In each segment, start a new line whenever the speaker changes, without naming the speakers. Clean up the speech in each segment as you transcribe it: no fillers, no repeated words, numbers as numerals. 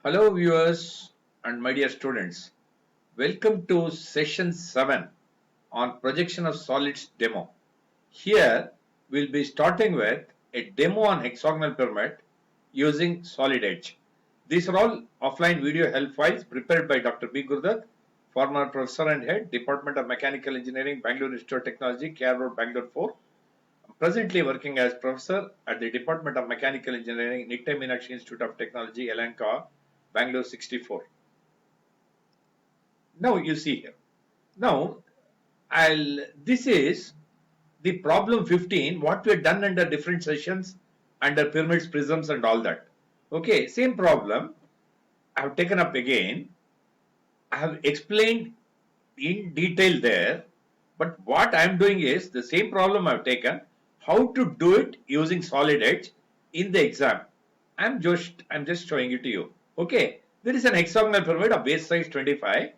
Hello, viewers and my dear students. Welcome to session 7 on projection of solids demo. Here, we'll be starting with a demo on hexagonal pyramid using Solid Edge. These are all offline video help files prepared by Dr. B. Gurdat, former professor and head, Department of Mechanical Engineering, Bangalore Institute of Technology, KR Road, Bangalore 4. I'm presently working as professor at the Department of Mechanical Engineering, Nitta Meenakshi Institute of Technology, Yelahanka, Bangalore 64. Now you see here. Now this is the problem 15, what we have done under different sessions, under pyramids, prisms and all that. Okay, same problem I have taken up again. I have explained in detail there, but what I am doing is the same problem I have taken, how to do it using Solid Edge in the exam. I'm just showing it to you. Okay, there is an hexagonal pyramid of base size 25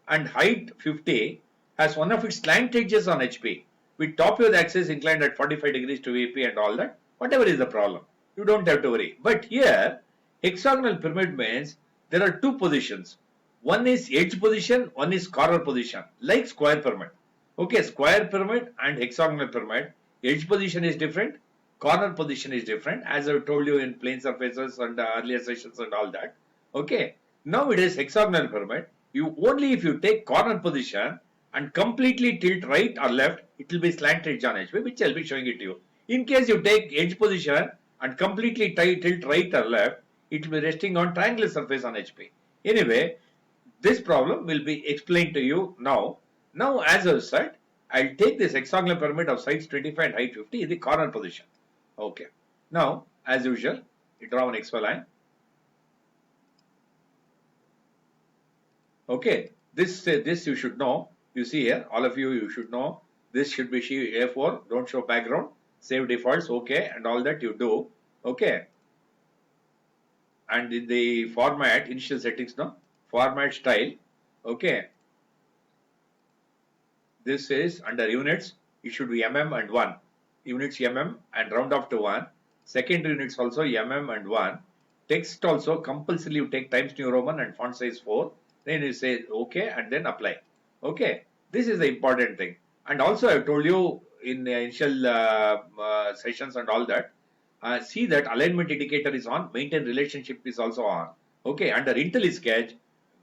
and height 50, has one of its slant edges on HP with top of the axis inclined at 45 degrees to VP and all that. Whatever is the problem, you don't have to worry. But here, hexagonal pyramid means there are two positions. One is edge position, one is corner position, like square pyramid. Okay, square pyramid and hexagonal pyramid, edge position is different, corner position is different, as I told you in plane surfaces and earlier sessions and all that. Okay, now it is hexagonal pyramid. You only if you take corner position and completely tilt right or left, it will be slant edge on HP, which I'll be showing it to you. In case you take edge position and completely tilt right or left, it will be resting on triangular surface on HP. Anyway, this problem will be explained to you now. Now, as I said, I'll take this hexagonal pyramid of sides 25 and height 50 in the corner position. Okay. Now, as usual, you draw an XY line. Okay. This you should know. You see here, all of you should know. This should be A4. Don't show background. Save defaults. Okay, and all that you do. Okay. And in the format, initial settings, no format style. Okay. This is under units, it should be mm and 1. Units mm and round off to 1. Second units also mm and 1. Text also compulsory you take Times New Roman and font size 4. Then you say OK and then apply. Okay. This is the important thing. And also I have told you in the initial sessions and all that. See that alignment indicator is on. Maintain relationship is also on. Okay. Under IntelliSketch,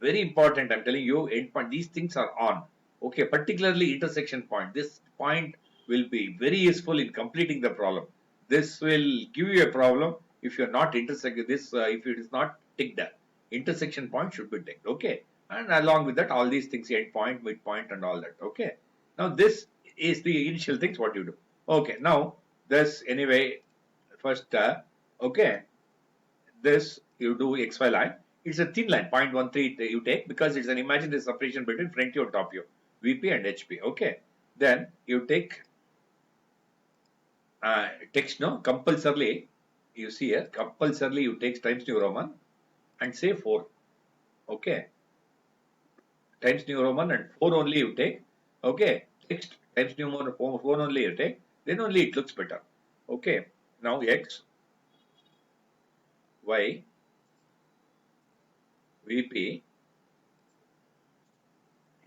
very important. I'm telling you, endpoint. These things are on. Okay, particularly intersection point. This point will be very useful in completing the problem. This will give you a problem if you're not intersecting this, if it is not ticked up. Intersection point should be ticked. Okay. And along with that, all these things, end point, midpoint, and all that. Okay. Now, this is the initial things what you do. Okay. Now, this anyway, first, okay, this you do XY line. It's a thin line, 0.13 you take because it's an imaginary separation between front view and top view. VP and HP. Okay. Then you take text, no, compulsorily, you see here, compulsorily you take Times New Roman and say 4. Okay. Times New Roman and 4 only you take. Okay. Text Times New Roman 4 only you take. Then only it looks better. Okay. Now X, Y, VP,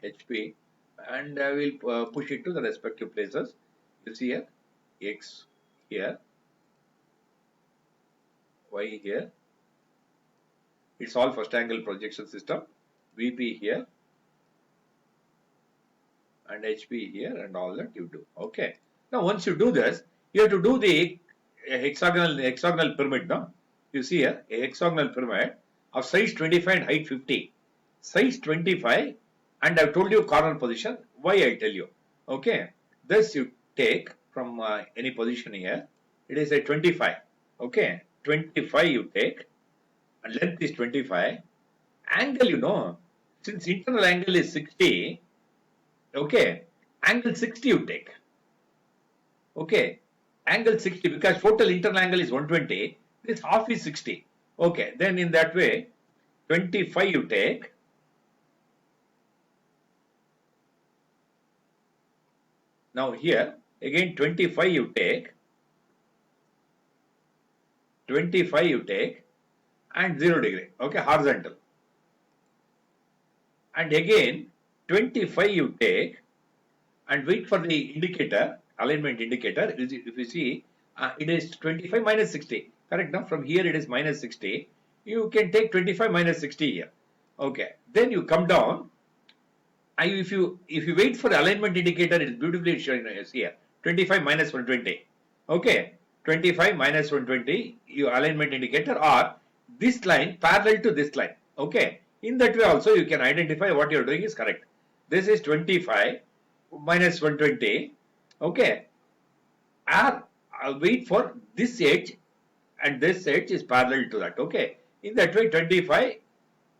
HP, and I will push it to the respective places. You see here, X here, Y here. It's all first angle projection system. VP here and HP here and all that you do. Okay. Now once you do this, you have to do the hexagonal pyramid. No, you see here a hexagonal pyramid of size 25 and height 50. Size 25, and I've told you corner position. Why I tell you? Okay. This you take from any position here. It is a 25. Okay. 25 you take, and length is 25. Angle, you know, since internal angle is 60, okay, angle 60 you take. Okay, angle 60 because total internal angle is 120, this half is 60. Okay, then in that way, 25 you take. Now here, again 25 you take. 25 you take. and 0 degree, okay, horizontal. And again 25 you take and wait for the indicator, alignment indicator. If you see, it is 25 minus 60, correct? Now from here it is minus 60. You can take 25 minus 60 here. Okay, then you come down. If you wait for the alignment indicator, it is beautifully showing us here 25 minus 120. Okay, 25 minus 120, your alignment indicator, or this line parallel to this line. Okay, in that way also you can identify what you are doing is correct. This is 25 minus 120. Okay, or I'll wait for this edge, and this edge is parallel to that. Okay, in that way 25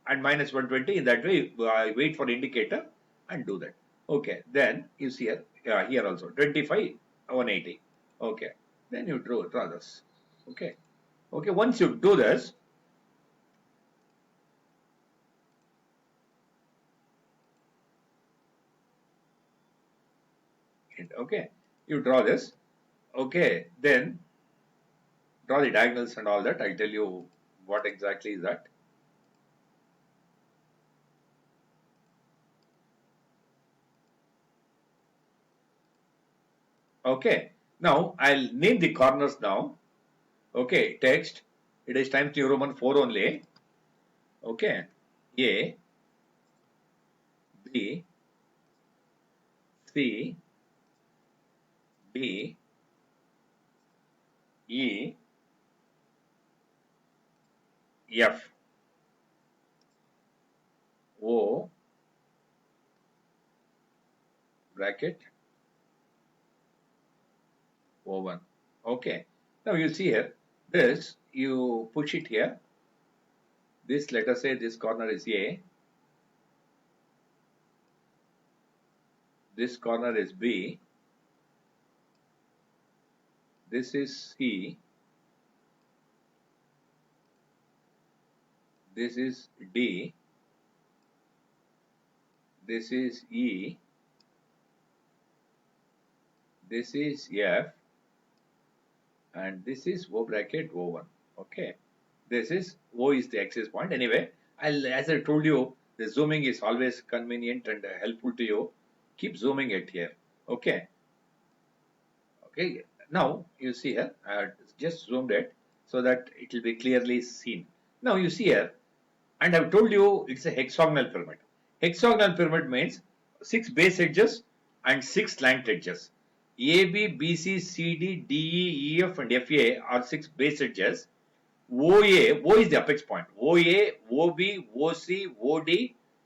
and minus 120, in that way I wait for indicator and do that. Okay, then you see here, here also 25 180. Okay, then you draw this. Okay, okay, once you do this, okay, you draw this. Okay, then draw the diagonals and all that. I'll tell you what exactly is that. Okay, now I'll name the corners now. Okay, text, it is Times New Roman 4 only. Okay, A, B, C, D, E, F, O, bracket, O1. Okay, now you see here, this, you push it here. This, let us say this corner is A, this corner is B, this is C, this is D, this is E, this is F, and this is O bracket O1. Okay, this is O is the axis point. Anyway, as I told you, the zooming is always convenient and helpful to you. Keep zooming it here. Okay. Okay. Now you see here, I just zoomed it so that it will be clearly seen. Now you see here, and I've told you it's a hexagonal pyramid. Hexagonal pyramid means 6 base edges and 6 slant edges. AB, BC, CD, DE, EF and FA are 6 base edges. OA, O is the apex point. OA, OB, OC, OD,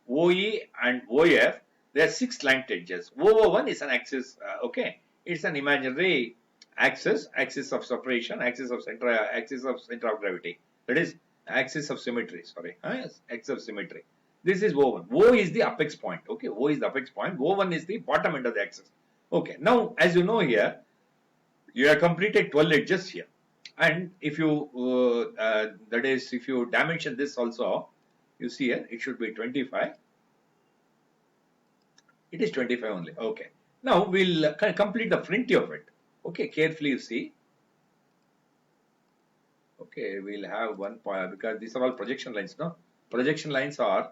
OE and OF, there are 6 slant edges. OO1 is an axis, okay. It's an imaginary axis, axis of separation, axis of center of gravity. That is axis of symmetry, sorry, axis of symmetry. This is O1. O is the apex point, okay. O is the apex point. O1 is the bottom end of the axis. Okay, now as you know here, you have completed 12 edges here. And if you, that is, if you dimension this also, you see here, it should be 25. It is 25 only. Okay. Now we'll complete the front of it. Okay, carefully you see. Okay, we'll have one point because these are all projection lines, no? Projection lines are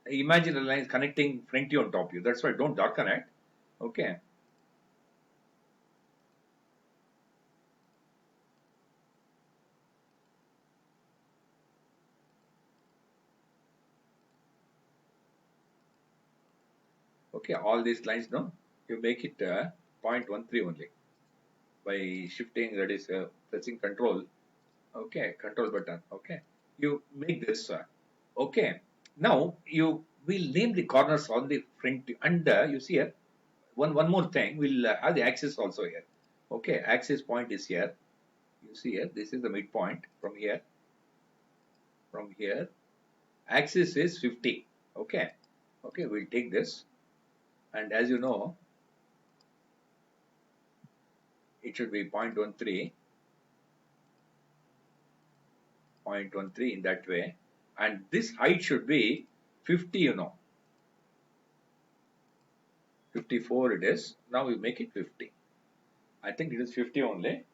imaginary lines connecting front view and top view. That's why don't darken it. Okay. Okay, all these lines, no, you make it 0.13 only by shifting, that is pressing control. Okay, control button. Okay, you make this. Okay, now you will name the corners on the front, and you see here one more thing. We'll have the axis also here. Okay, axis point is here. You see here, this is the midpoint from here. From here, axis is 50. Okay, okay, we'll take this. And as you know, it should be 0.13, 0.13 in that way. And this height should be 50, you know. 54 it is. Now we make it 50. I think it is 50 only.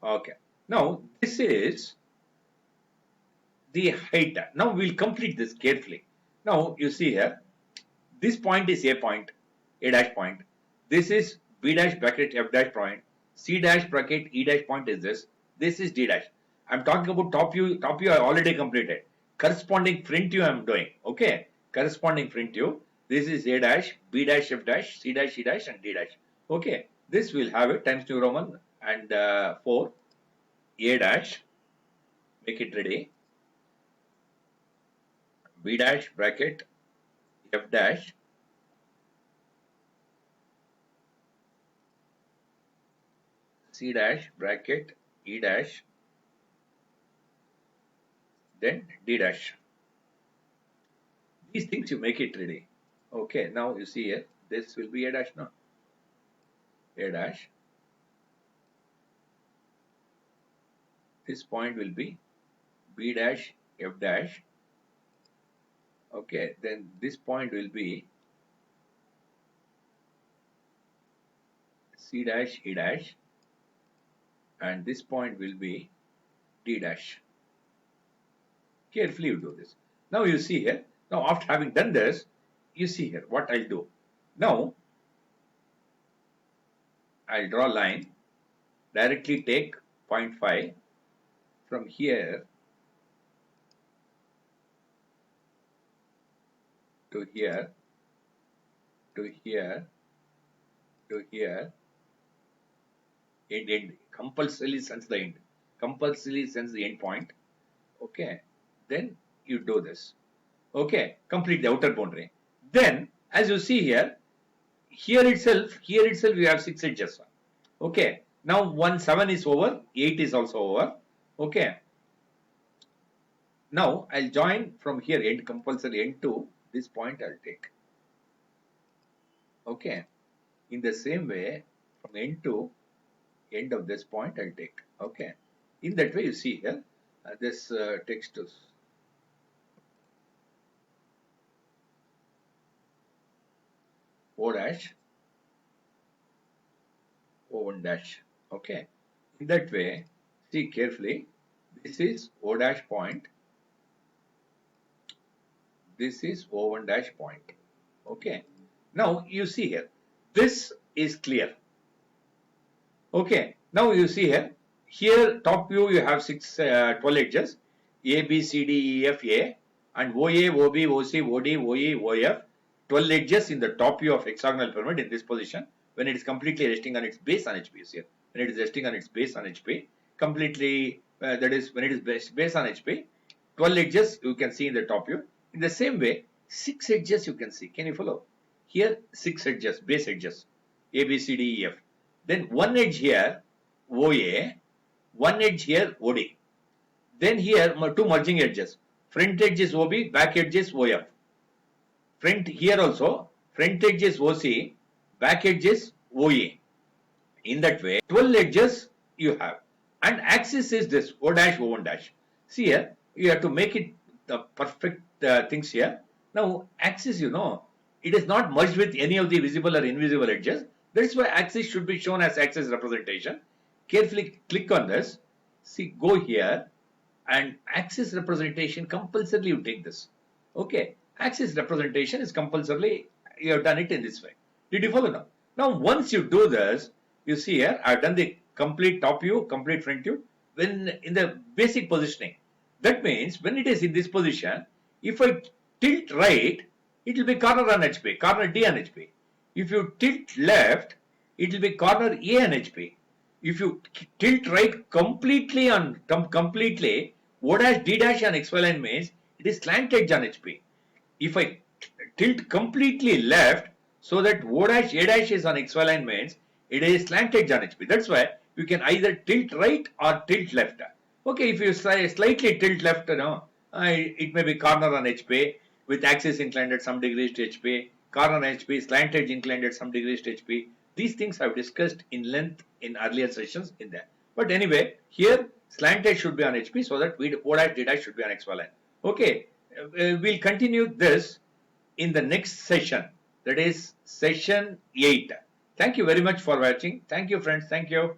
Okay. Now this the height. Now we'll complete this carefully. Now you see here, this point is A point, A dash point. This is B dash bracket F dash point. C dash bracket E dash point is this. This is D dash. I'm talking about top view. Top view I already completed. Corresponding front view I'm doing. Okay. Corresponding front view. This is A dash, B dash, F dash, C dash, E dash, and D dash. Okay. This will have it times New Roman and 4. A dash. Make it ready. B dash bracket F dash. C dash bracket E dash, then D dash. These things you make it ready. Okay, now you see here, this will be A dash now. A dash. This point will be B dash F dash. Okay, then this point will be C dash E dash, and this point will be D dash. Carefully you do this. Now you see here, now after having done this, you see here what I'll do. Now I'll draw a line, directly take 0.5 from here to here to here to here, end, compulsorily sense the end, compulsorily sense the end point. Okay, then you do this. Okay, complete the outer boundary. Then as you see here, here itself you have 6 edges. Okay, now 7 is over, 8 is also over. Okay, now I'll join from here, end, compulsory end to this point I'll take. Okay, in the same way, from end to end of this point I'll take. Okay, in that way you see here, this text is O dash, O1 dash. Okay, in that way, see carefully, this is O dash point, this is O1 dash point. Okay, now you see here, this is clear. Okay, now you see here top view you have 12 edges, A, B, C, D, E, F, A, and OA, OB, OC, OD, OE, OF, 12 edges in the top view of hexagonal pyramid in this position when it is completely resting on its base on HP here. When it is resting on its base on HP, completely, that is when it is base on HP, 12 edges you can see in the top view. In the same way, 6 edges you can see. Can you follow? Here 6 edges, base edges, A, B, C, D, E, F. Then one edge here, OA, one edge here, OD. Then here, 2 merging edges. Front edge is OB, back edge is OF. Front here also, front edge is OC, back edge is OA. In that way, 12 edges you have. And axis is this, O dash, O1 dash. See here, you have to make it the perfect things here. Now, axis, you know, it is not merged with any of the visible or invisible edges. That is why axis should be shown as axis representation. Carefully click on this. See, go here and axis representation, compulsorily you take this. Okay, axis representation is compulsorily, you have done it in this way. Did you follow now? Now, once you do this, you see here, I have done the complete top view, complete front view, when in the basic positioning. That means when it is in this position, if I tilt right, it will be corner on HP, corner D on HP. If you tilt left, it will be corner A on HP. If you tilt right completely on completely, O dash D dash on XY line means it is slant edge on HP. If I tilt completely left, so that O dash A dash is on XY line means it is slant edge on HP. That's why you can either tilt right or tilt left. Okay, if you slightly tilt left, you know, it may be corner on HP with axis inclined at some degrees to HP, corner on HP, slant edge inclined at some degrees to HP. These things I've discussed in length in earlier sessions in there. But anyway, here slant edge should be on HP so that O dash D dash should be on XY line. Okay, we'll continue this in the next session, that is session 8. Thank you very much for watching. Thank you friends. Thank you.